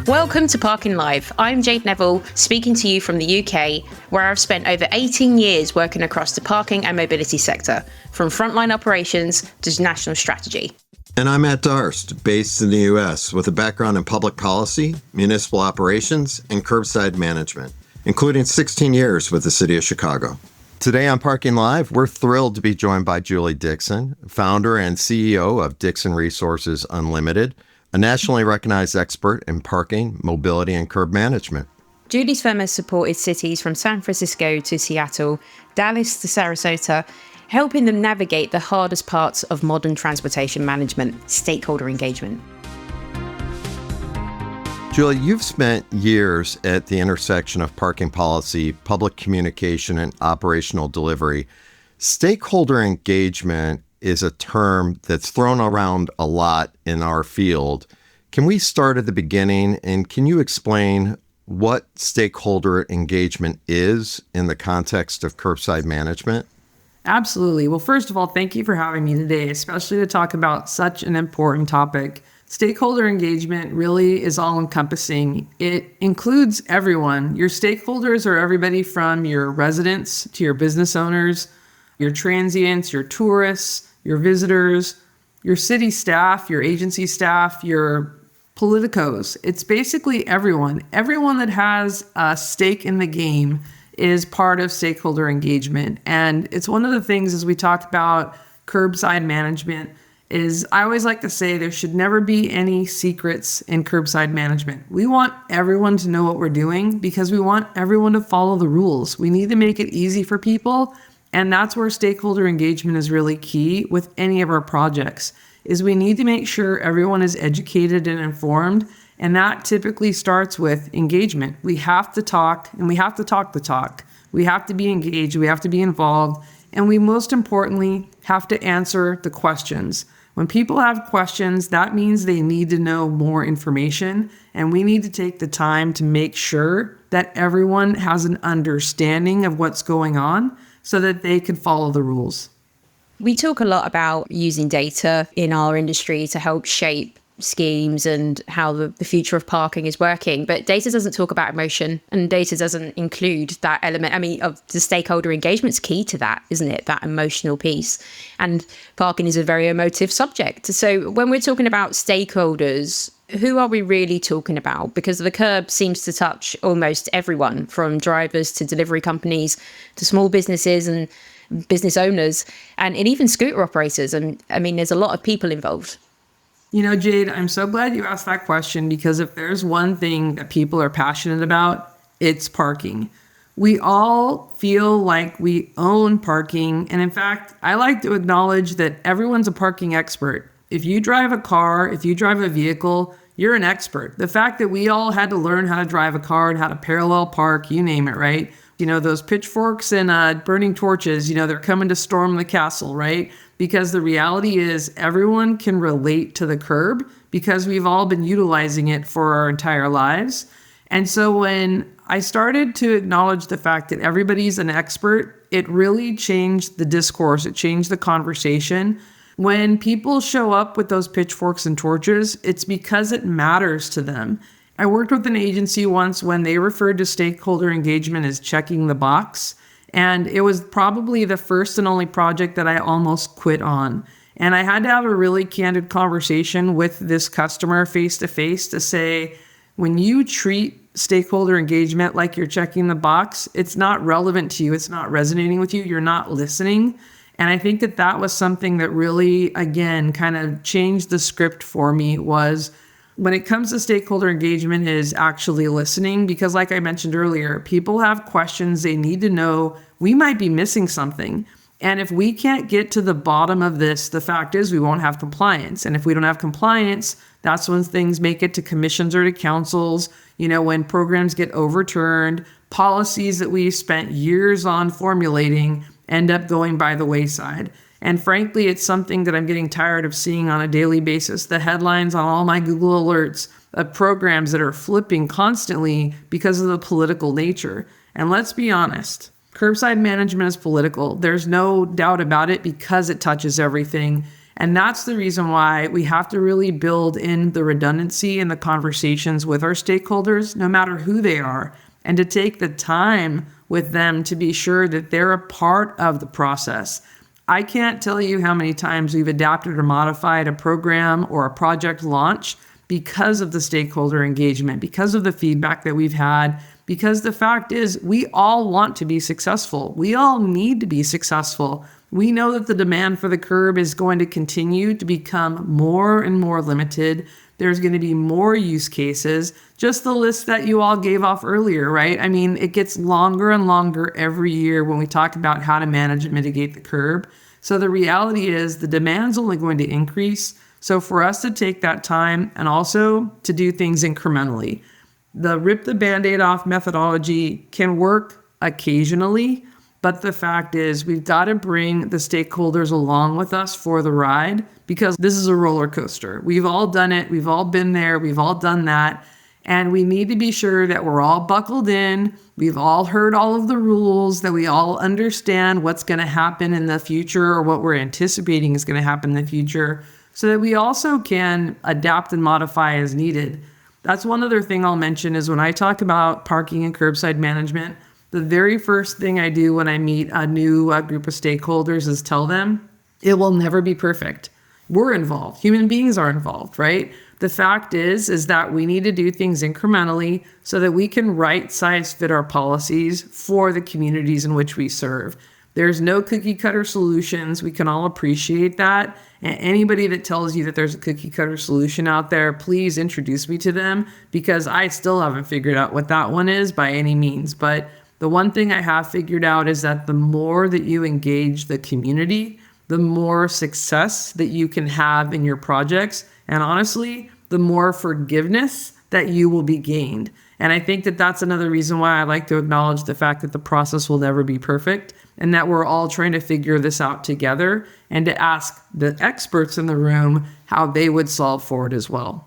Welcome to Parking Live. I'm Jade Neville, speaking to you from the UK, where I've spent over 18 years working across the parking and mobility sector, from frontline operations to national strategy. And I'm at Darst, based in the US, with a background in public policy, municipal operations, and curbside management, including 16 years with the City of Chicago. Today on Parking Live, we're thrilled to be joined by Julie Dixon, founder and CEO of Dixon Resources Unlimited, a nationally recognized expert in parking, mobility, and curb management. Julie's firm has supported cities from San Francisco to Seattle, Dallas to Sarasota, helping them navigate the hardest parts of modern transportation management, stakeholder engagement. Julie, you've spent years at the intersection of parking policy, public communication, and operational delivery. Stakeholder engagement is a term that's thrown around a lot in our field. Can we start at the beginning, and can you explain what stakeholder engagement is in the context of curbside management? Absolutely. Well, first of all, thank you for having me today, especially to talk about such an important topic. Stakeholder engagement really is all-encompassing. It includes everyone. Your stakeholders are everybody from your residents to your business owners, your transients, your tourists, your visitors, your city staff, your agency staff, your politicos. It's basically everyone. Everyone that has a stake in the game is part of stakeholder engagement. And it's one of the things, as we talk about curbside management, is I always like to say there should never be any secrets in curbside management. We want everyone to know what we're doing because we want everyone to follow the rules. We need to make it easy for people. And that's where stakeholder engagement is really key with any of our projects, is we need to make sure everyone is educated and informed. And that typically starts with engagement. We have to talk, and we have to talk the talk. We have to be engaged, we have to be involved, and we most importantly have to answer the questions. When people have questions, that means they need to know more information, and we need to take the time to make sure that everyone has an understanding of what's going on, so that they can follow the rules. We talk a lot about using data in our industry to help shape schemes and how the future of parking is working, but data doesn't talk about emotion, and data doesn't include that element. I mean, of the stakeholder engagement's key to that, isn't it? That emotional piece. And parking is a very emotive subject. So when we're talking about stakeholders, who are we really talking about? Because the curb seems to touch almost everyone, from drivers to delivery companies to small businesses and business owners, and even scooter operators. And I mean, there's a lot of people involved. You know, Jade, I'm so glad you asked that question, because if there's one thing that people are passionate about, it's parking. We all feel like we own parking. And in fact, I like to acknowledge that everyone's a parking expert. If you drive a car, if you drive a vehicle, you're an expert. The fact that we all had to learn how to drive a car and how to parallel park, you name it, right? You know, those pitchforks and burning torches, you know, they're coming to storm the castle, right? Because the reality is everyone can relate to the curb because we've all been utilizing it for our entire lives. And so when I started to acknowledge the fact that everybody's an expert, it really changed the discourse. It changed the conversation. When people show up with those pitchforks and torches, it's because it matters to them. I worked with an agency once when they referred to stakeholder engagement as checking the box. And it was probably the first and only project that I almost quit on. And I had to have a really candid conversation with this customer face to face to say, when you treat stakeholder engagement like you're checking the box, it's not relevant to you. It's not resonating with you. You're not listening. And I think that that was something that really, again, kind of changed the script for me. Was when it comes to stakeholder engagement is actually listening, because like I mentioned earlier, people have questions they need to know. We might be missing something. And if we can't get to the bottom of this, the fact is we won't have compliance. And if we don't have compliance, that's when things make it to commissions or to councils, you know, when programs get overturned, policies that we spent years on formulating end up going by the wayside. And frankly, it's something that I'm getting tired of seeing on a daily basis. The headlines on all my Google alerts of programs that are flipping constantly because of the political nature. And let's be honest, Curbside management is political. There's no doubt about it because it touches everything. And that's the reason why we have to really build in the redundancy in the conversations with our stakeholders, no matter who they are, and to take the time with them to be sure that they're a part of the process. I can't tell you how many times we've adapted or modified a program or a project launch because of the stakeholder engagement, because of the feedback that we've had, because the fact is we all want to be successful. We all need to be successful. We know that the demand for the curb is going to continue to become more and more limited. There's going to be more use cases. Just the list that you all gave off earlier, right? I mean, it gets longer and longer every year when we talk about how to manage and mitigate the curb. So the reality is the demand's only going to increase. So for us to take that time and also to do things incrementally, the rip the Band-Aid off methodology can work occasionally, but the fact is we've got to bring the stakeholders along with us for the ride because this is a roller coaster. We've all done it. We've all been there. We've all done that. And we need to be sure that we're all buckled in. We've all heard all of the rules, that we all understand what's going to happen in the future or what we're anticipating is going to happen in the future so that we also can adapt and modify as needed. That's one other thing I'll mention is when I talk about parking and curbside management, the very first thing I do when I meet a new group of stakeholders is tell them it will never be perfect. We're involved. Human beings are involved, right? The fact is that we need to do things incrementally so that we can right-size fit our policies for the communities in which we serve. There's no cookie cutter solutions. We can all appreciate that. And anybody that tells you that there's a cookie cutter solution out there, please introduce me to them because I still haven't figured out what that one is by any means. But the one thing I have figured out is that the more that you engage the community, the more success that you can have in your projects. And honestly, the more forgiveness that you will be gained. And I think that that's another reason why I like to acknowledge the fact that the process will never be perfect and that we're all trying to figure this out together and to ask the experts in the room how they would solve for it as well.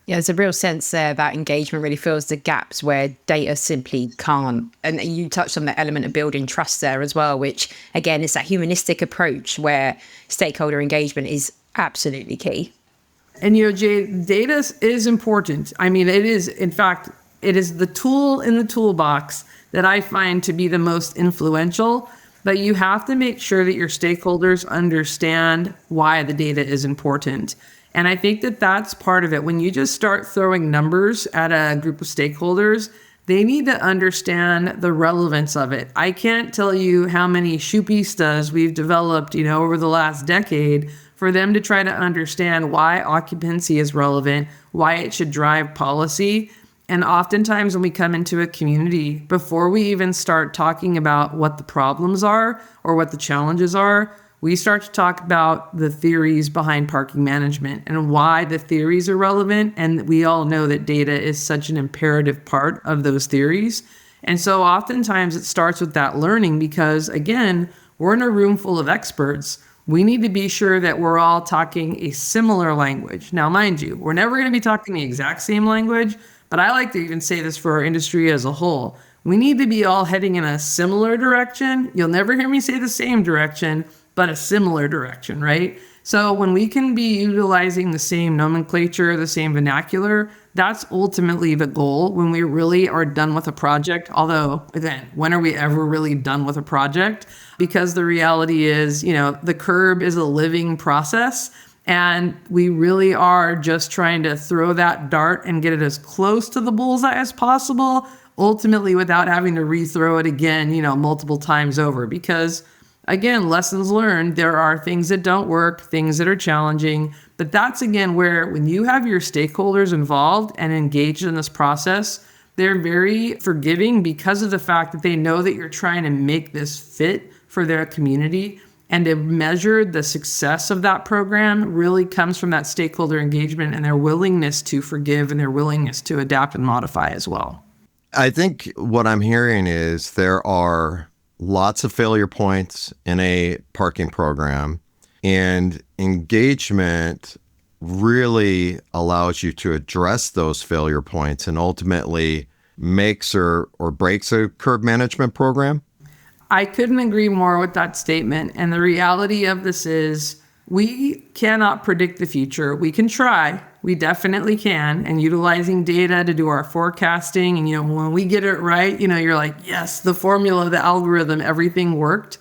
Yeah, there's a real sense there that engagement really fills the gaps where data simply can't. And you touched on the element of building trust there as well, which again is that humanistic approach where stakeholder engagement is absolutely key. And Jade, data is important. I mean, it is, in fact, it is the tool in the toolbox that I find to be the most influential, but you have to make sure that your stakeholders understand why the data is important. And I think that that's part of it. When you just start throwing numbers at a group of stakeholders, they need to understand the relevance of it. I can't tell you how many shoepistas we've developed, over the last decade for them to try to understand why occupancy is relevant, why it should drive policy. And oftentimes when we come into a community, before we even start talking about what the problems are or what the challenges are, we start to talk about the theories behind parking management and why the theories are relevant. And we all know that data is such an imperative part of those theories. And so oftentimes it starts with that learning because, again, we're in a room full of experts. We need to be sure that we're all talking a similar language. Now, mind you, we're never going to be talking the exact same language, but I like to even say this for our industry as a whole. We need to be all heading in a similar direction. You'll never hear me say the same direction, but a similar direction, right? So when we can be utilizing the same nomenclature, the same vernacular, that's ultimately the goal when we really are done with a project. Although, again, when are we ever really done with a project? Because the reality is, the curb is a living process. And we really are just trying to throw that dart and get it as close to the bullseye as possible, ultimately without having to rethrow it again, multiple times over. Because again, lessons learned, there are things that don't work, things that are challenging. But that's, again, where when you have your stakeholders involved and engaged in this process, they're very forgiving because of the fact that they know that you're trying to make this fit for their community. And to measure the success of that program really comes from that stakeholder engagement and their willingness to forgive and their willingness to adapt and modify as well. I think what I'm hearing is there are lots of failure points in a parking program, and engagement really allows you to address those failure points and ultimately makes or breaks a curb management program. I couldn't agree more with that statement. And the reality of this is we cannot predict the future. We can try. We definitely can. And utilizing data to do our forecasting. And, when we get it right, you're like, yes, the formula, the algorithm, everything worked.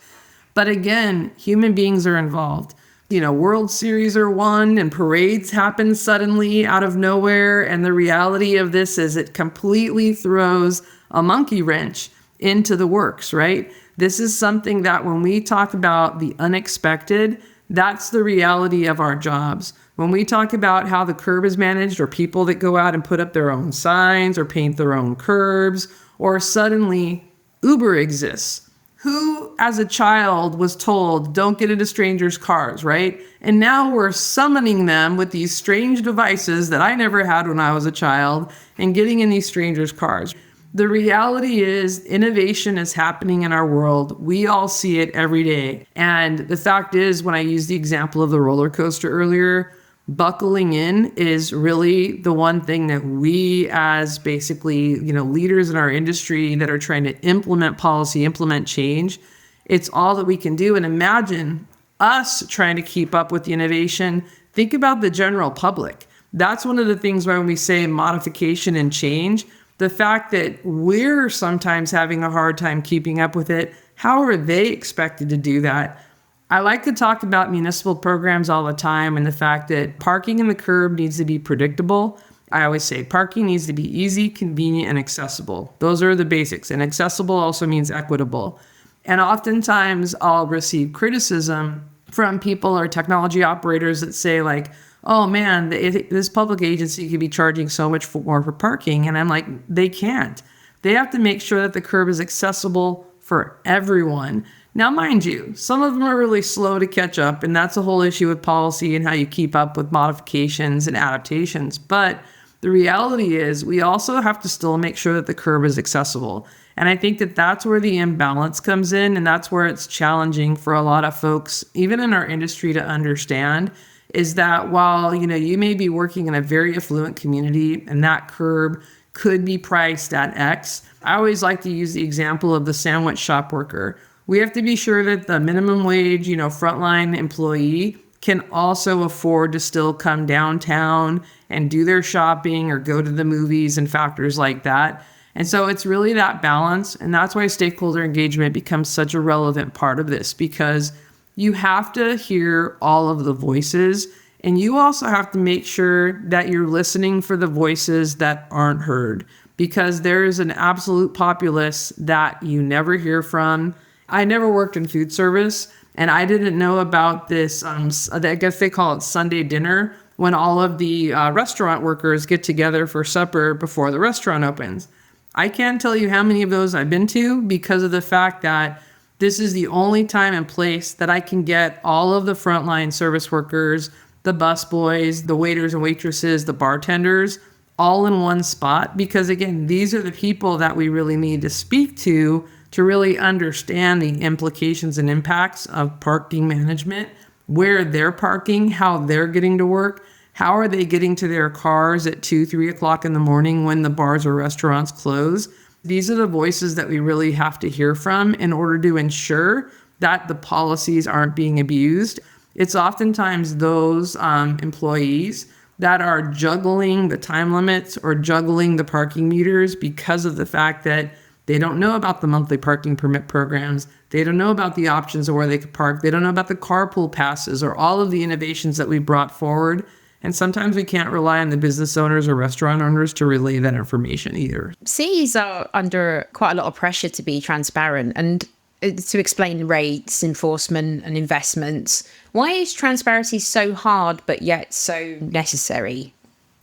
But again, human beings are involved. World Series are won and parades happen suddenly out of nowhere. And the reality of this is it completely throws a monkey wrench into the works, right? This is something that when we talk about the unexpected, that's the reality of our jobs. When we talk about how the curb is managed, or people that go out and put up their own signs or paint their own curbs, or suddenly Uber exists. Who, as a child, was told, don't get into strangers' cars, right? And now we're summoning them with these strange devices that I never had when I was a child and getting in these strangers' cars. The reality is innovation is happening in our world. We all see it every day. And the fact is, when I used the example of the roller coaster earlier, buckling in is really the one thing that we as basically, leaders in our industry that are trying to implement policy, implement change, it's all that we can do. And imagine us trying to keep up with the innovation. Think about the general public. That's one of the things when we say modification and change, the fact that we're sometimes having a hard time keeping up with it. How are they expected to do that? I like to talk about municipal programs all the time and the fact that parking in the curb needs to be predictable. I always say parking needs to be easy, convenient, and accessible. Those are the basics. And accessible also means equitable. And oftentimes I'll receive criticism from people or technology operators that say like, oh man, this public agency could be charging so much more for parking. And I'm like, they can't. They have to make sure that the curb is accessible for everyone. Now, mind you, some of them are really slow to catch up, and that's a whole issue with policy and how you keep up with modifications and adaptations. But the reality is we also have to still make sure that the curb is accessible. And I think that that's where the imbalance comes in, and that's where it's challenging for a lot of folks, even in our industry, to understand is that while, you may be working in a very affluent community and that curb could be priced at X, I always like to use the example of the sandwich shop worker. We have to be sure that the minimum wage, frontline employee can also afford to still come downtown and do their shopping or go to the movies and factors like that. And so it's really that balance. And that's why stakeholder engagement becomes such a relevant part of this, because you have to hear all of the voices. And you also have to make sure that you're listening for the voices that aren't heard, because there is an absolute populace that you never hear from. I never worked in food service, and I didn't know about this, I guess they call it Sunday dinner, when all of the restaurant workers get together for supper before the restaurant opens. I can't tell you how many of those I've been to, because of the fact that this is the only time and place that I can get all of the frontline service workers, the busboys, the waiters and waitresses, the bartenders, all in one spot. Because again, these are the people that we really need to speak to really understand the implications and impacts of parking management, where they're parking, how they're getting to work, how are they getting to their cars at 2, 3 o'clock in the morning when the bars or restaurants close. These are the voices that we really have to hear from in order to ensure that the policies aren't being abused. It's oftentimes those employees that are juggling the time limits or juggling the parking meters because of the fact that they don't know about the monthly parking permit programs. They don't know about the options of where they could park. They don't know about the carpool passes or all of the innovations that we brought forward. And sometimes we can't rely on the business owners or restaurant owners to relay that information either. Cities are under quite a lot of pressure to be transparent and to explain rates, enforcement and investments. Why is transparency so hard but yet so necessary?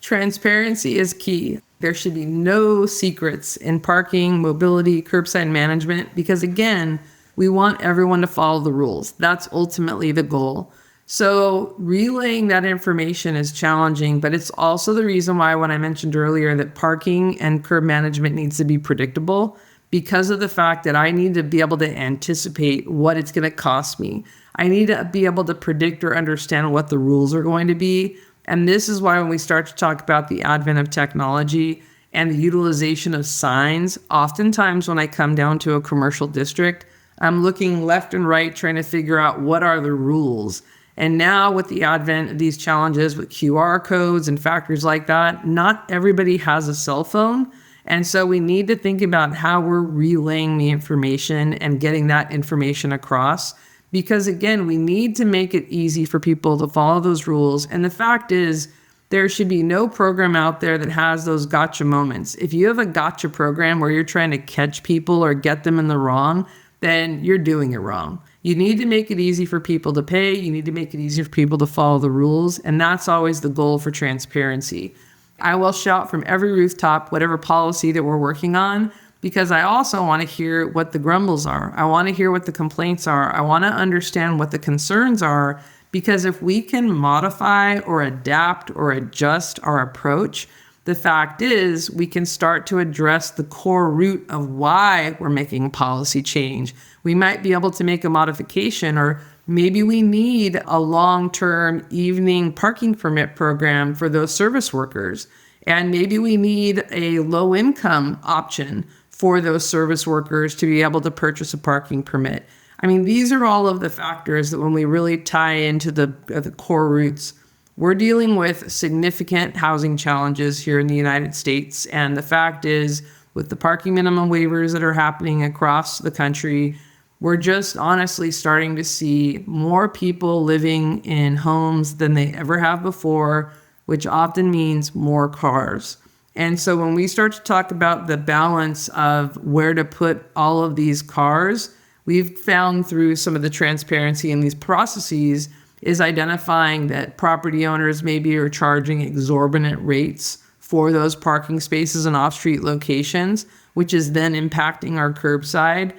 Transparency is key. There should be no secrets in parking, mobility, curbside management, because again, we want everyone to follow the rules. That's ultimately the goal. So relaying that information is challenging, but it's also the reason why when I mentioned earlier that parking and curb management needs to be predictable, because of the fact that I need to be able to anticipate what it's going to cost me. I need to be able to predict or understand what the rules are going to be. And this is why when we start to talk about the advent of technology and the utilization of signs, oftentimes when I come down to a commercial district, I'm looking left and right, trying to figure out what are the rules. And now with the advent of these challenges with QR codes and factors like that, not everybody has a cell phone. And so we need to think about how we're relaying the information and getting that information across. Because again, we need to make it easy for people to follow those rules. And the fact is, there should be no program out there that has those gotcha moments. If you have a gotcha program where you're trying to catch people or get them in the wrong, then you're doing it wrong. You need to make it easy for people to pay. You need to make it easy for people to follow the rules. And that's always the goal for transparency. I will shout from every rooftop whatever policy that we're working on, because I also want to hear what the grumbles are. I want to hear what the complaints are. I want to understand what the concerns are, because if we can modify or adapt or adjust our approach, the fact is we can start to address the core root of why we're making a policy change. We might be able to make a modification, or maybe we need a long-term evening parking permit program for those service workers. And maybe we need a low-income option for those service workers to be able to purchase a parking permit. I mean, these are all of the factors that when we really tie into the core roots, we're dealing with significant housing challenges here in the United States. And the fact is, with the parking minimum waivers that are happening across the country, we're just honestly starting to see more people living in homes than they ever have before, which often means more cars. And so when we start to talk about the balance of where to put all of these cars, we've found through some of the transparency in these processes is identifying that property owners maybe are charging exorbitant rates for those parking spaces in off-street locations, which is then impacting our curbside.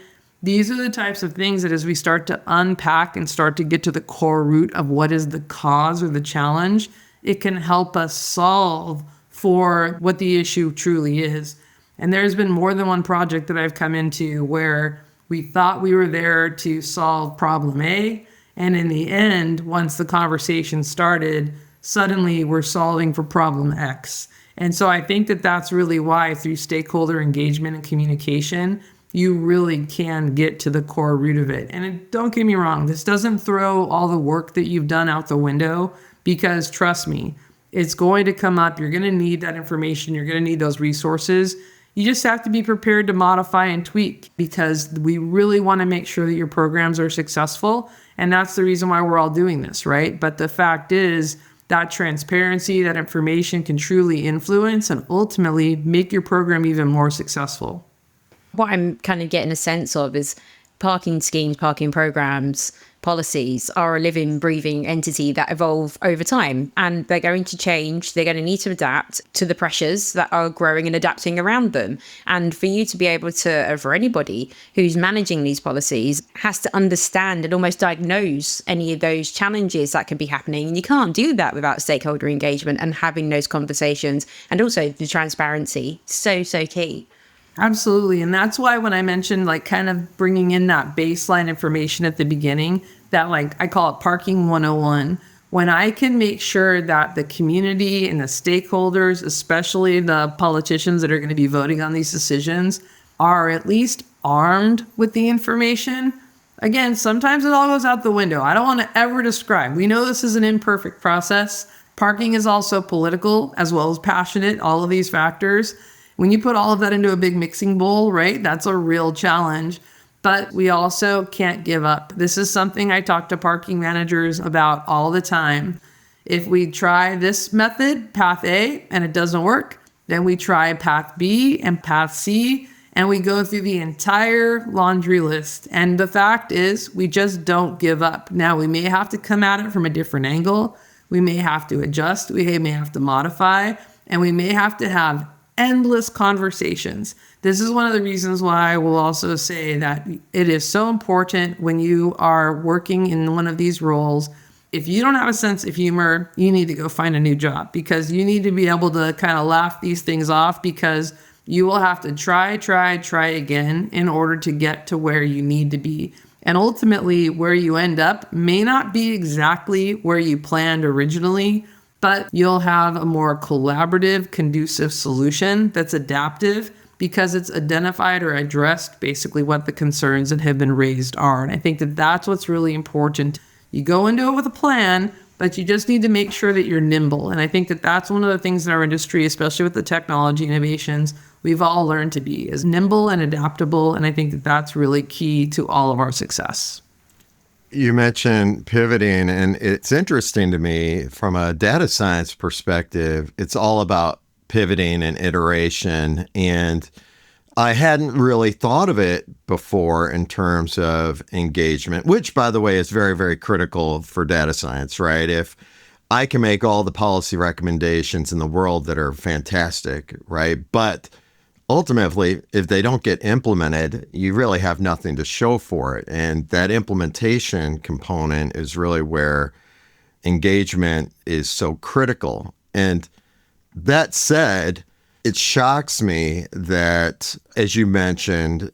These are the types of things that as we start to unpack and start to get to the core root of what is the cause or the challenge, it can help us solve for what the issue truly is. And there's been more than one project that I've come into where we thought we were there to solve problem A, and in the end, once the conversation started, suddenly we're solving for problem X. And so I think that that's really why through stakeholder engagement and communication, you really can get to the core root of it. And don't get me wrong, this doesn't throw all the work that you've done out the window, because trust me, it's going to come up. You're going to need that information. You're going to need those resources. You just have to be prepared to modify and tweak, because we really want to make sure that your programs are successful. And that's the reason why we're all doing this, right? But the fact is that transparency, that information can truly influence and ultimately make your program even more successful. What I'm kind of getting a sense of is parking schemes, parking programs, policies are a living, breathing entity that evolve over time, and they're going to change. They're going to need to adapt to the pressures that are growing and adapting around them. And for you to be able to, for anybody who's managing these policies, has to understand and almost diagnose any of those challenges that can be happening. And you can't do that without stakeholder engagement and having those conversations, and also the transparency. So key. Absolutely. And that's why when I mentioned like kind of bringing in that baseline information at the beginning, that like I call it parking 101, when I can make sure that the community and the stakeholders, especially the politicians that are going to be voting on these decisions, are at least armed with the information. Again, sometimes it all goes out the window. I don't want to ever describe. We know this is an imperfect process. Parking is also political as well as passionate, all of these factors. When you put all of that into a big mixing bowl, right, that's a real challenge. But we also can't give up. This is something I talk to parking managers about all the time. If we try this method, path A, and it doesn't work, then we try path B and path C, and we go through the entire laundry list. And the fact is, we just don't give up. Now, we may have to come at it from a different angle. We may have to adjust. We may have to modify. And we may have to have endless conversations. This is one of the reasons why I will also say that it is so important when you are working in one of these roles. If you don't have a sense of humor, you need to go find a new job, because you need to be able to kind of laugh these things off, because you will have to try again in order to get to where you need to be. And ultimately, where you end up may not be exactly where you planned originally, but you'll have a more collaborative, conducive solution that's adaptive, because it's identified or addressed basically what the concerns that have been raised are. And I think that that's what's really important. You go into it with a plan, but you just need to make sure that you're nimble. And I think that that's one of the things in our industry, especially with the technology innovations, we've all learned to be is nimble and adaptable. And I think that that's really key to all of our success. You mentioned pivoting, and it's interesting to me from a data science perspective, it's all about pivoting and iteration. And I hadn't really thought of it before in terms of engagement, which, by the way, is very, very critical for data science, right? If I can make all the policy recommendations in the world that are fantastic, right? But ultimately, if they don't get implemented, you really have nothing to show for it. And that implementation component is really where engagement is so critical. And that said, it shocks me that, as you mentioned,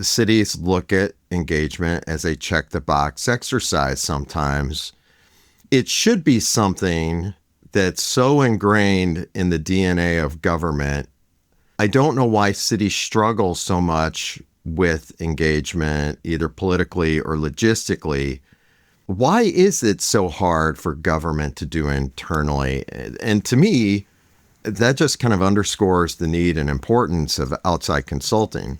cities look at engagement as a check the box exercise sometimes. It should be something that's so ingrained in the DNA of government. I don't know why cities struggle so much with engagement, either politically or logistically. Why is it so hard for government to do internally? And to me, that just kind of underscores the need and importance of outside consulting.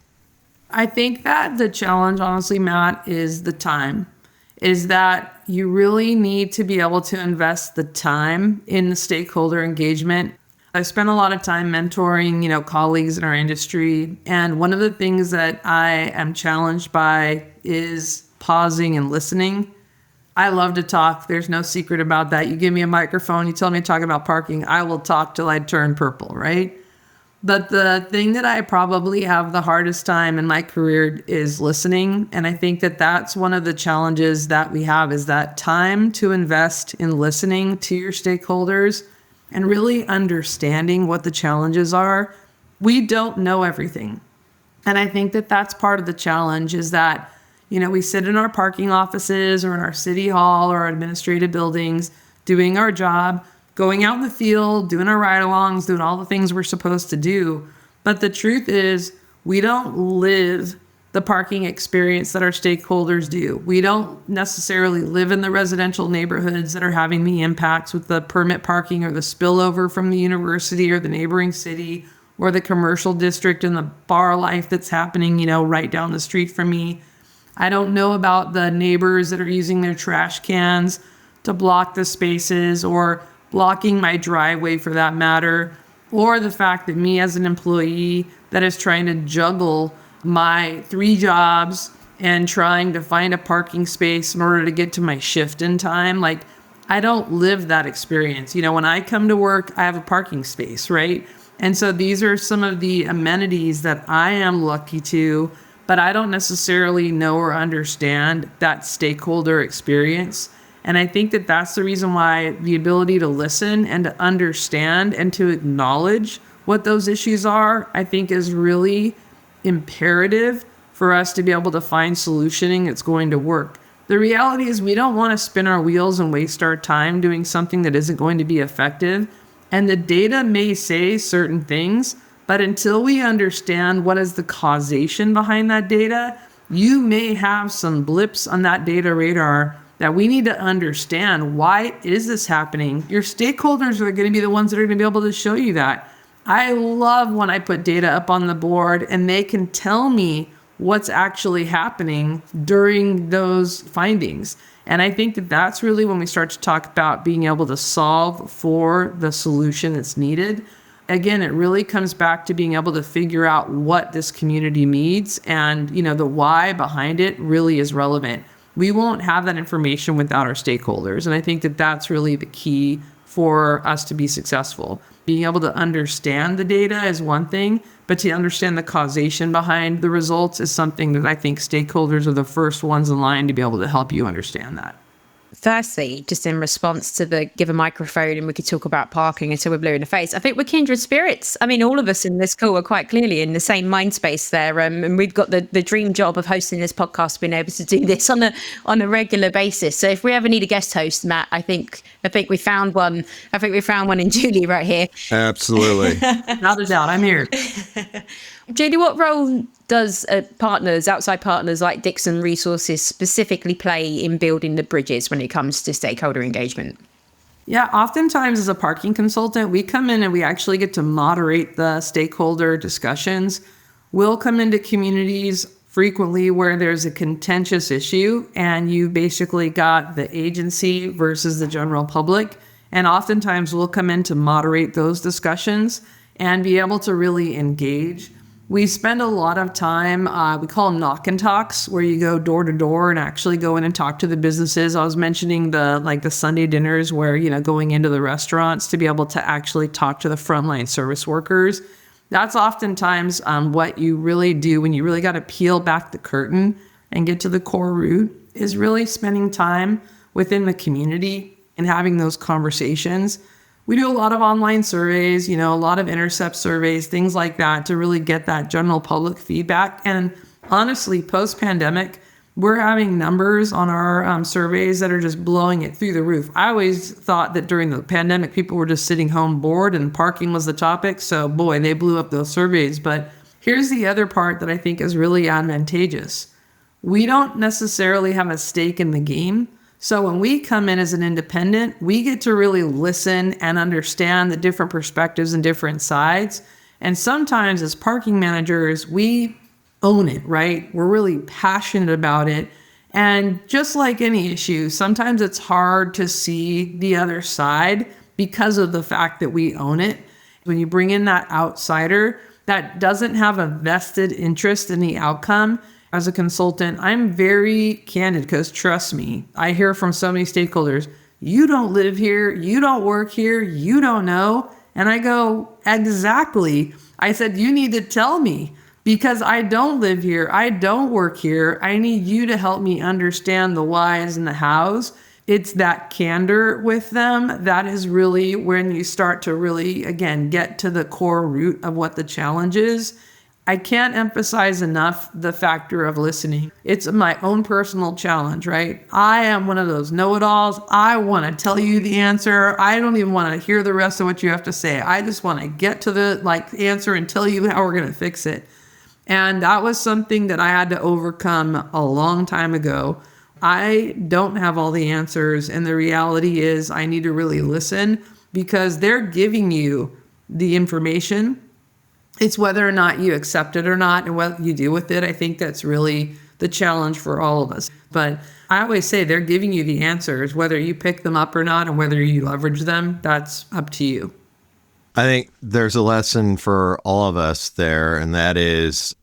I think that the challenge, honestly, Matt, is the time. Is that you really need to be able to invest the time in the stakeholder engagement. I spent a lot of time mentoring, colleagues in our industry. And one of the things that I am challenged by is pausing and listening. I love to talk. There's no secret about that. You give me a microphone, you tell me to talk about parking, I will talk till I turn purple, right? But the thing that I probably have the hardest time in my career is listening. And I think that that's one of the challenges that we have is that time to invest in listening to your stakeholders and really understanding what the challenges are. We don't know everything. And I think that that's part of the challenge is that we sit in our parking offices or in our city hall or our administrative buildings doing our job, going out in the field, doing our ride-alongs, doing all the things we're supposed to do. But the truth is we don't live the parking experience that our stakeholders do. We don't necessarily live in the residential neighborhoods that are having the impacts with the permit parking or the spillover from the university or the neighboring city or the commercial district and the bar life that's happening, right down the street from me. I don't know about the neighbors that are using their trash cans to block the spaces or blocking my driveway for that matter, or the fact that me as an employee that is trying to juggle my 3 jobs and trying to find a parking space in order to get to my shift in time. I don't live that experience. When I come to work, I have a parking space, right? And so these are some of the amenities that I am lucky to, but I don't necessarily know or understand that stakeholder experience. And I think that that's the reason why the ability to listen and to understand and to acknowledge what those issues are, I think is really imperative for us to be able to find solutioning that's going to work. The reality is we don't want to spin our wheels and waste our time doing something that isn't going to be effective. And the data may say certain things, but until we understand what is the causation behind that data, you may have some blips on that data radar that we need to understand. Why is this happening? Your stakeholders are going to be the ones that are going to be able to show you that. I love when I put data up on the board and they can tell me what's actually happening during those findings. And I think that that's really when we start to talk about being able to solve for the solution that's needed. Again, it really comes back to being able to figure out what this community needs, and the why behind it really is relevant. We won't have that information without our stakeholders. And I think that that's really the key for us to be successful. Being able to understand the data is one thing, but to understand the causation behind the results is something that I think stakeholders are the first ones in line to be able to help you understand that. Firstly, just in response to the give a microphone and we could talk about parking until we're blue in the face, I think we're kindred spirits. I mean, all of us in this call are quite clearly in the same mind space there. And we've got the dream job of hosting this podcast, being able to do this on a regular basis. So if we ever need a guest host, Matt, I think we found one. I think we found one in Julie right here. Absolutely. Not a doubt. I'm here. Julie, what role does outside partners like Dixon Resources specifically play in building the bridges when it comes to stakeholder engagement? Yeah, oftentimes as a parking consultant, we come in and we actually get to moderate the stakeholder discussions. We'll come into communities frequently where there's a contentious issue and you basically got the agency versus the general public. And oftentimes we'll come in to moderate those discussions and be able to really engage. We spend a lot of time, we call them knock and talks, where you go door to door and actually go in and talk to the businesses. I was mentioning the Sunday dinners where, going into the restaurants to be able to actually talk to the frontline service workers. That's oftentimes what you really do when you really got to peel back the curtain and get to the core root, is really spending time within the community and having those conversations. We do a lot of online surveys, a lot of intercept surveys, things like that, to really get that general public feedback. And honestly, post-pandemic, we're having numbers on our surveys that are just blowing it through the roof. I always thought that during the pandemic, people were just sitting home bored and parking was the topic. So boy, they blew up those surveys. But here's the other part that I think is really advantageous. We don't necessarily have a stake in the game. So when we come in as an independent, we get to really listen and understand the different perspectives and different sides. And sometimes as parking managers, we own it, right? We're really passionate about it. And just like any issue, sometimes it's hard to see the other side because of the fact that we own it. When you bring in that outsider that doesn't have a vested interest in the outcome, as a consultant, I'm very candid because trust me, I hear from so many stakeholders, you don't live here, you don't work here, you don't know. And I go, exactly. I said, you need to tell me because I don't live here, I don't work here. I need you to help me understand the whys and the hows. It's that candor with them that is really when you start to really, again, get to the core root of what the challenge is. I can't emphasize enough the factor of listening. It's my own personal challenge, right? I am one of those know-it-alls. I want to tell you the answer. I don't even want to hear the rest of what you have to say. I just want to get to the answer and tell you how we're going to fix it. And that was something that I had to overcome a long time ago. I don't have all the answers. And the reality is I need to really listen because they're giving you the information. It's whether or not you accept it or not and what you do with it. I think that's really the challenge for all of us. But I always say they're giving you the answers, whether you pick them up or not and whether you leverage them, that's up to you. I think there's a lesson for all of us there, and that is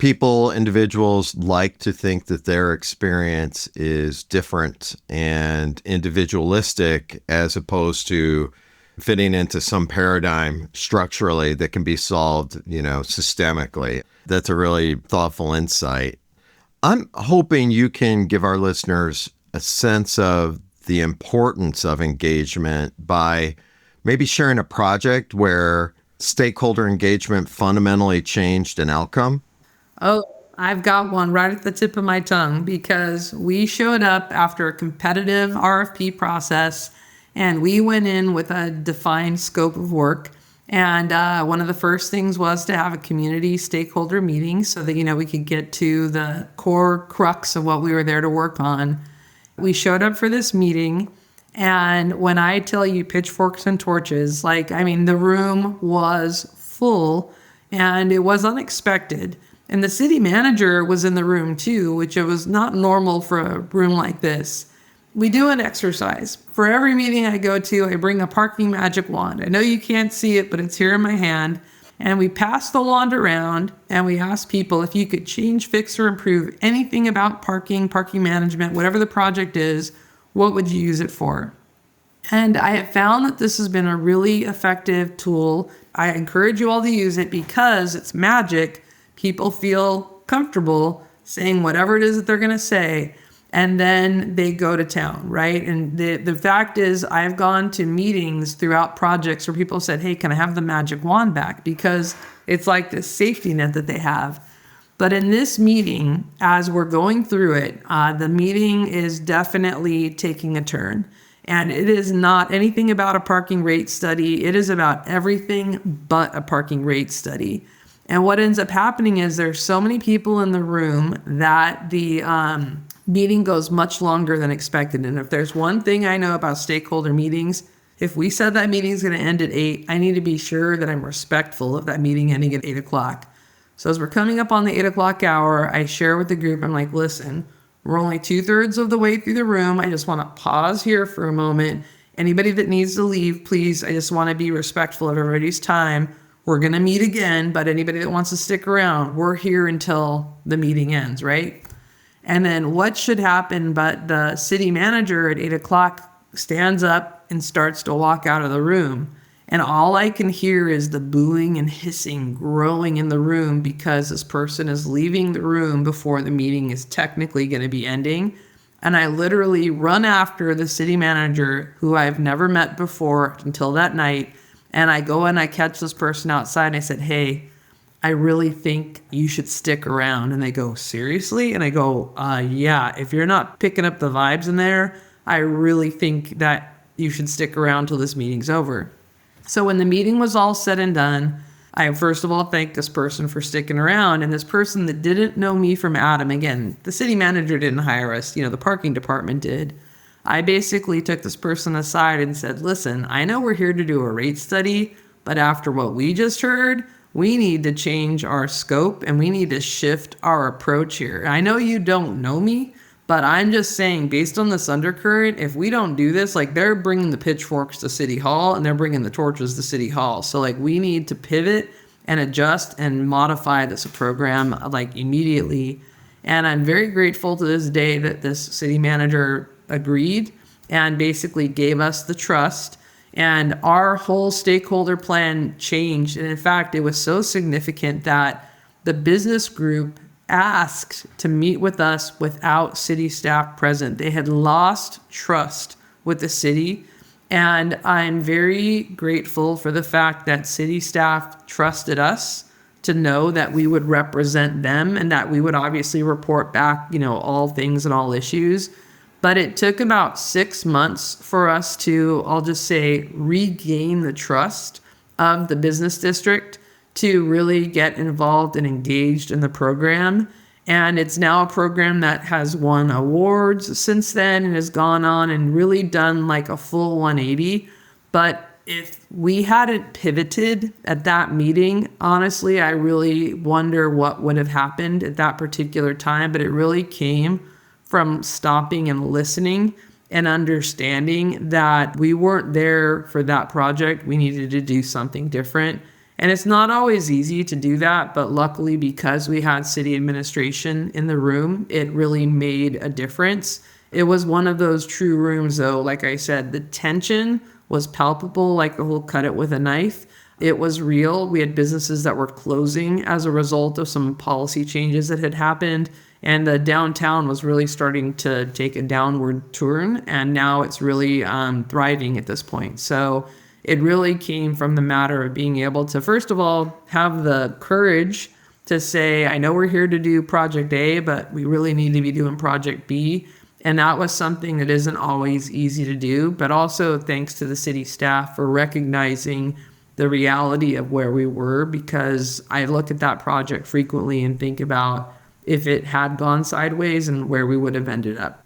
individuals like to think that their experience is different and individualistic as opposed to fitting into some paradigm structurally that can be solved, systemically. That's a really thoughtful insight. I'm hoping you can give our listeners a sense of the importance of engagement by maybe sharing a project where stakeholder engagement fundamentally changed an outcome. Oh, I've got one right at the tip of my tongue because we showed up after a competitive RFP process. And we went in with a defined scope of work. And one of the first things was to have a community stakeholder meeting so that, we could get to the core crux of what we were there to work on. We showed up for this meeting. And when I tell you pitchforks and torches, the room was full and it was unexpected. And the city manager was in the room too, which it was not normal for a room like this. We do an exercise. For every meeting I go to, I bring a parking magic wand. I know you can't see it, but it's here in my hand. And we pass the wand around and we ask people if you could change, fix, or improve anything about parking management, whatever the project is, what would you use it for? And I have found that this has been a really effective tool. I encourage you all to use it because it's magic. People feel comfortable saying whatever it is that they're going to say. And then they go to town, right? And the fact is, I've gone to meetings throughout projects where people said, hey, can I have the magic wand back? Because it's like this safety net that they have. But in this meeting, as we're going through it, the meeting is definitely taking a turn. And it is not anything about a parking rate study. It is about everything but a parking rate study. And what ends up happening is there's so many people in the room that the meeting goes much longer than expected. And if there's one thing I know about stakeholder meetings, if we said that meeting is going to end at 8, I need to be sure that I'm respectful of that meeting ending at 8 o'clock. So as we're coming up on the 8 o'clock hour, I share with the group, I'm like, listen, we're only 2/3 of the way through the room. I just want to pause here for a moment. Anybody that needs to leave, please, I just want to be respectful of everybody's time. We're going to meet again, but anybody that wants to stick around, we're here until the meeting ends, right? And then what should happen, but the city manager at 8 o'clock stands up and starts to walk out of the room. And all I can hear is the booing and hissing growing in the room because this person is leaving the room before the meeting is technically going to be ending. And I literally run after the city manager, who I've never met before until that night. And I go and I catch this person outside and I said, hey, I really think you should stick around. And they go, seriously? And I go, yeah, if you're not picking up the vibes in there, I really think that you should stick around till this meeting's over. So when the meeting was all said and done, I first of all thanked this person for sticking around. And this person that didn't know me from Adam, again, the city manager didn't hire us, the parking department did. I basically took this person aside and said, listen, I know we're here to do a rate study, but after what we just heard, we need to change our scope and we need to shift our approach here. I know you don't know me, but I'm just saying, based on this undercurrent, if we don't do this, they're bringing the pitchforks to City Hall and they're bringing the torches to City Hall. So we need to pivot and adjust and modify this program immediately. And I'm very grateful to this day that this city manager agreed and basically gave us the trust. And our whole stakeholder plan changed. And in fact, it was so significant that the business group asked to meet with us without city staff present. They had lost trust with the city. And I'm very grateful for the fact that city staff trusted us to know that we would represent them and that we would obviously report back, all things and all issues. But it took about 6 months for us to, I'll just say, regain the trust of the business district to really get involved and engaged in the program. And it's now a program that has won awards since then and has gone on and really done a full 180. But if we hadn't pivoted at that meeting, honestly, I really wonder what would have happened at that particular time. But it really came from stopping and listening and understanding that we weren't there for that project. We needed to do something different. And it's not always easy to do that, but luckily because we had city administration in the room, it really made a difference. It was one of those true rooms, though. Like I said, the tension was palpable, like the whole cut it with a knife. It was real. We had businesses that were closing as a result of some policy changes that had happened. And the downtown was really starting to take a downward turn. And now it's really thriving at this point. So it really came from the matter of being able to, first of all, have the courage to say, I know we're here to do Project A, but we really need to be doing Project B. And that was something that isn't always easy to do, but also thanks to the city staff for recognizing the reality of where we were, because I look at that project frequently and think about if it had gone sideways and where we would have ended up.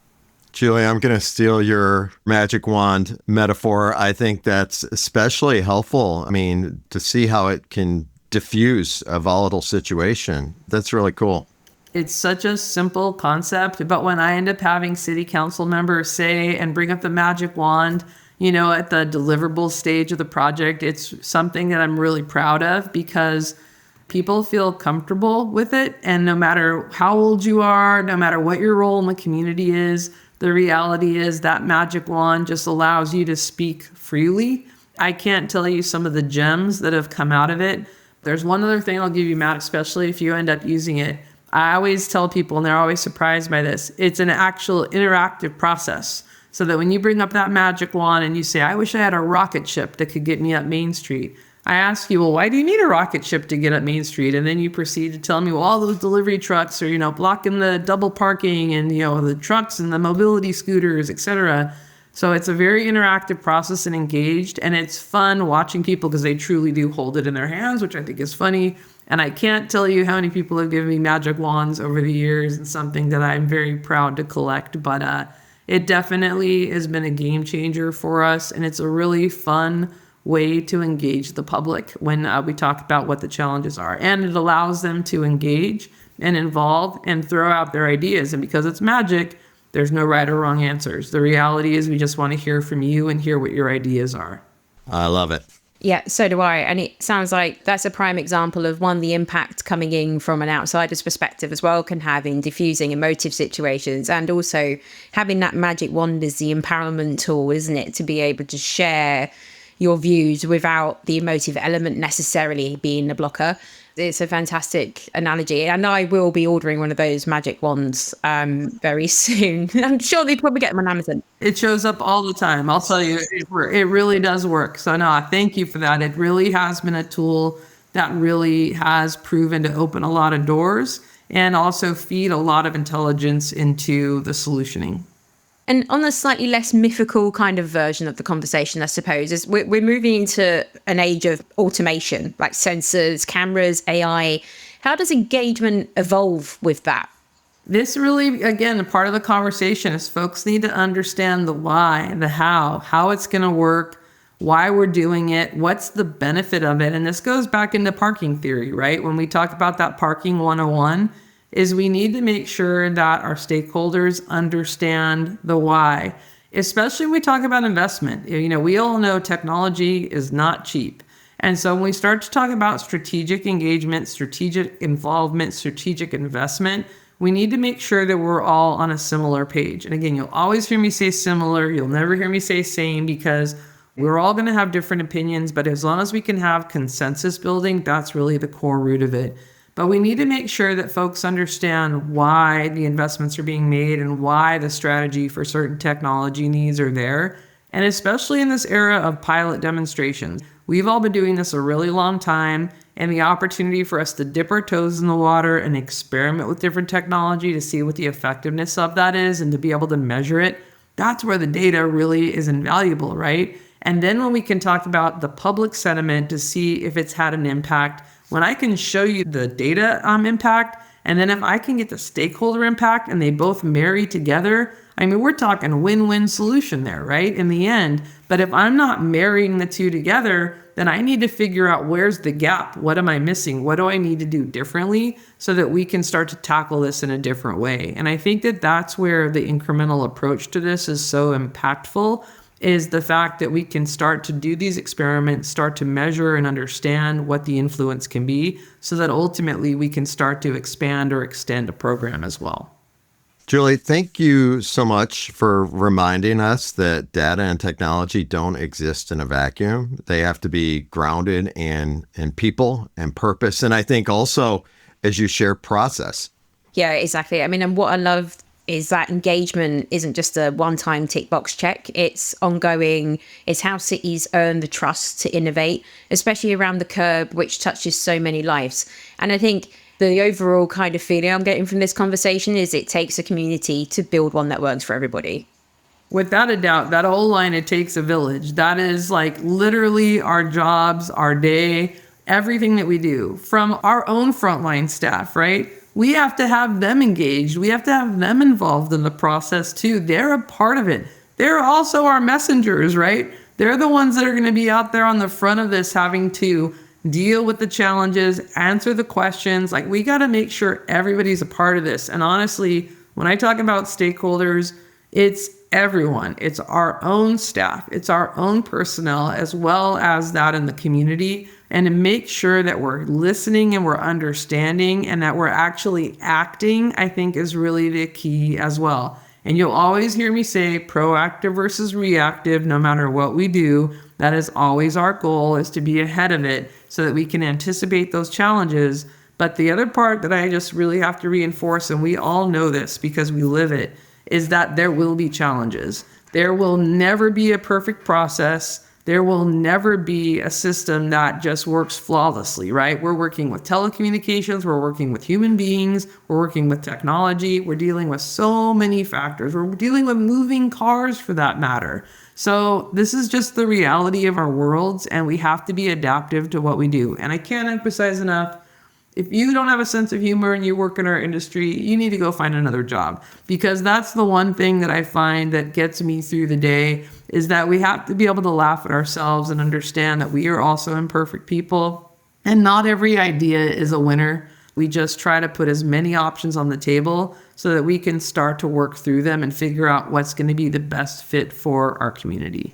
Julie, I'm going to steal your magic wand metaphor. I think that's especially helpful. To see how it can diffuse a volatile situation. That's really cool. It's such a simple concept, but when I end up having city council members say and bring up the magic wand, at the deliverable stage of the project, it's something that I'm really proud of because people feel comfortable with it. And no matter how old you are, no matter what your role in the community is, the reality is that magic wand just allows you to speak freely. I can't tell you some of the gems that have come out of it. There's one other thing I'll give you, Matt, especially if you end up using it. I always tell people, and they're always surprised by this, it's an actual interactive process. So that when you bring up that magic wand and you say, I wish I had a rocket ship that could get me up Main Street, I ask you, well, why do you need a rocket ship to get up Main Street? And then you proceed to tell me, well, all those delivery trucks are, blocking the double parking and, the trucks and the mobility scooters, etc. So it's a very interactive process and engaged, and it's fun watching people because they truly do hold it in their hands, which I think is funny. And I can't tell you how many people have given me magic wands over the years, and something that I'm very proud to collect. But it definitely has been a game changer for us. And it's a really fun way to engage the public when we talk about what the challenges are. And it allows them to engage and involve and throw out their ideas. And because it's magic, there's no right or wrong answers. The reality is we just want to hear from you and hear what your ideas are. I love it. Yeah, so do I. And it sounds like that's a prime example of one, the impact coming in from an outsider's perspective as well can have in diffusing emotive situations. And also having that magic wand is the empowerment tool, isn't it? To be able to share your views without the emotive element necessarily being a blocker. It's a fantastic analogy. And I will be ordering one of those magic wands very soon. I'm sure they probably get them on Amazon. It shows up all the time. I'll tell you, it really does work. So no, thank you for that. It really has been a tool that really has proven to open a lot of doors and also feed a lot of intelligence into the solutioning. And on the slightly less mythical kind of version of the conversation, I suppose, is we're moving into an age of automation, like sensors, cameras, AI. How does engagement evolve with that? This really, again, a part of the conversation is folks need to understand the why, the how it's going to work, why we're doing it, what's the benefit of it. And this goes back into parking theory, right? When we talk about that parking 101, is we need to make sure that our stakeholders understand the why, especially when we talk about investment. You know, we all know technology is not cheap. And so when we start to talk about strategic engagement, strategic involvement, strategic investment, we need to make sure that we're all on a similar page. And again, you'll always hear me say similar. You'll never hear me say same, because we're all going to have different opinions. But as long as we can have consensus building, that's really the core root of it. But we need to make sure that folks understand why the investments are being made and why the strategy for certain technology needs are there. And especially in this era of pilot demonstrations, we've all been doing this a really long time, and the opportunity for us to dip our toes in the water and experiment with different technology to see what the effectiveness of that is and to be able to measure it, that's where the data really is invaluable, right? And then when we can talk about the public sentiment to see if it's had an impact, when I can show you the data impact, and then if I can get the stakeholder impact and they both marry together, I mean, we're talking win-win solution there, right? In the end. But if I'm not marrying the two together, then I need to figure out where's the gap? What am I missing? What do I need to do differently so that we can start to tackle this in a different way? And I think that that's where the incremental approach to this is so impactful, is the fact that we can start to do these experiments, start to measure and understand what the influence can be, so that ultimately we can start to expand or extend a program as well. Julie, thank you so much for reminding us that data and technology don't exist in a vacuum. They have to be grounded in people and purpose. And I think also, as you share, process. Yeah, exactly. I mean, and what I love is that engagement isn't just a one-time tick box check. It's ongoing. It's how cities earn the trust to innovate, especially around the curb, which touches so many lives. And I think the overall kind of feeling I'm getting from this conversation is it takes a community to build one that works for everybody. Without a doubt, that whole line, it takes a village. That is like literally our jobs, our day, everything that we do, from our own frontline staff, right? We have to have them engaged. We have to have them involved in the process too. They're a part of it. They're also our messengers, right? They're the ones that are going to be out there on the front of this, having to deal with the challenges, answer the questions. Like, we got to make sure everybody's a part of this. And honestly, when I talk about stakeholders, it's everyone. It's our own staff. It's our own personnel, as well as that in the community. And to make sure that we're listening and we're understanding and that we're actually acting, I think is really the key as well. And you'll always hear me say proactive versus reactive, no matter what we do. That is always our goal, is to be ahead of it so that we can anticipate those challenges. But the other part that I just really have to reinforce, and we all know this because we live it, is that there will be challenges. There will never be a perfect process. There will never be a system that just works flawlessly, right? We're working with telecommunications, we're working with human beings, we're working with technology, we're dealing with so many factors. We're dealing with moving cars, for that matter. So this is just the reality of our worlds, and we have to be adaptive to what we do. And I can't emphasize enough, If you don't have a sense of humor and you work in our industry, you need to go find another job, because that's the one thing that I find that gets me through the day, is that we have to be able to laugh at ourselves and understand that we are also imperfect people, and not every idea is a winner. We just try to put as many options on the table so that we can start to work through them and figure out what's going to be the best fit for our community.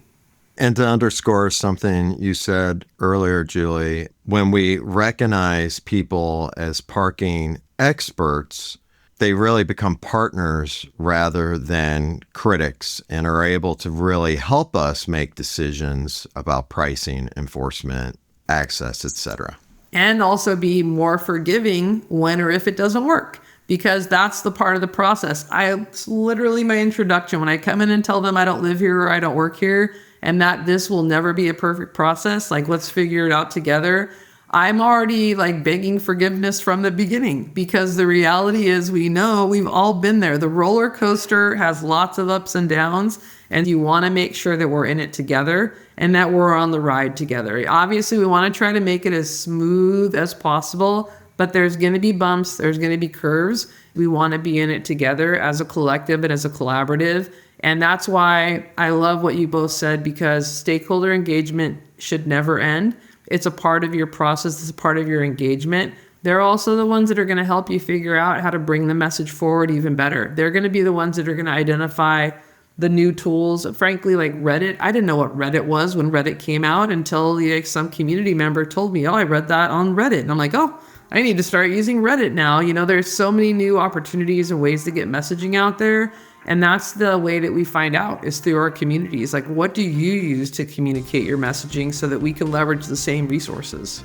And to underscore something you said earlier, Julie, when we recognize people as parking experts, they really become partners rather than critics, and are able to really help us make decisions about pricing, enforcement, access, etc. And also be more forgiving when or if it doesn't work, because that's the part of the process. It's literally my introduction. When I come in and tell them I don't live here or I don't work here, and that this will never be a perfect process, like, let's figure it out together, I'm already like begging forgiveness from the beginning, because the reality is, we know we've all been there. The roller coaster has lots of ups and downs, and you want to make sure that we're in it together and that we're on the ride together. Obviously, we want to try to make it as smooth as possible, but there's going to be bumps, there's going to be curves. We want to be in it together as a collective and as a collaborative. And that's why I love what you both said, because stakeholder engagement should never end. It's a part of your process. It's a part of your engagement. They're also the ones that are going to help you figure out how to bring the message forward even better. They're going to be the ones that are going to identify the new tools. Frankly, like Reddit, I didn't know what Reddit was when Reddit came out until some community member told me, oh, I read that on Reddit. And I'm like, oh, I need to start using Reddit now. There's so many new opportunities and ways to get messaging out there. And that's the way that we find out, is through our communities. Like, what do you use to communicate your messaging so that we can leverage the same resources?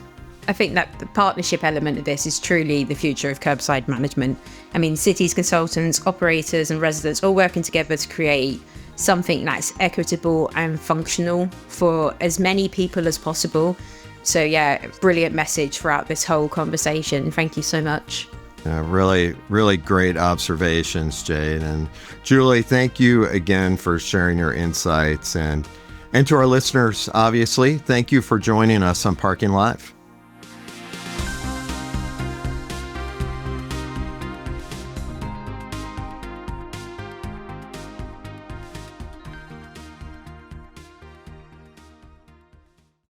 I think that the partnership element of this is truly the future of curbside management. I mean, cities, consultants, operators, and residents all working together to create something that's equitable and functional for as many people as possible. So yeah, brilliant message throughout this whole conversation. Thank you so much. Really, really great observations, Jade. And Julie, thank you again for sharing your insights. And to our listeners, obviously, thank you for joining us on Parking Live.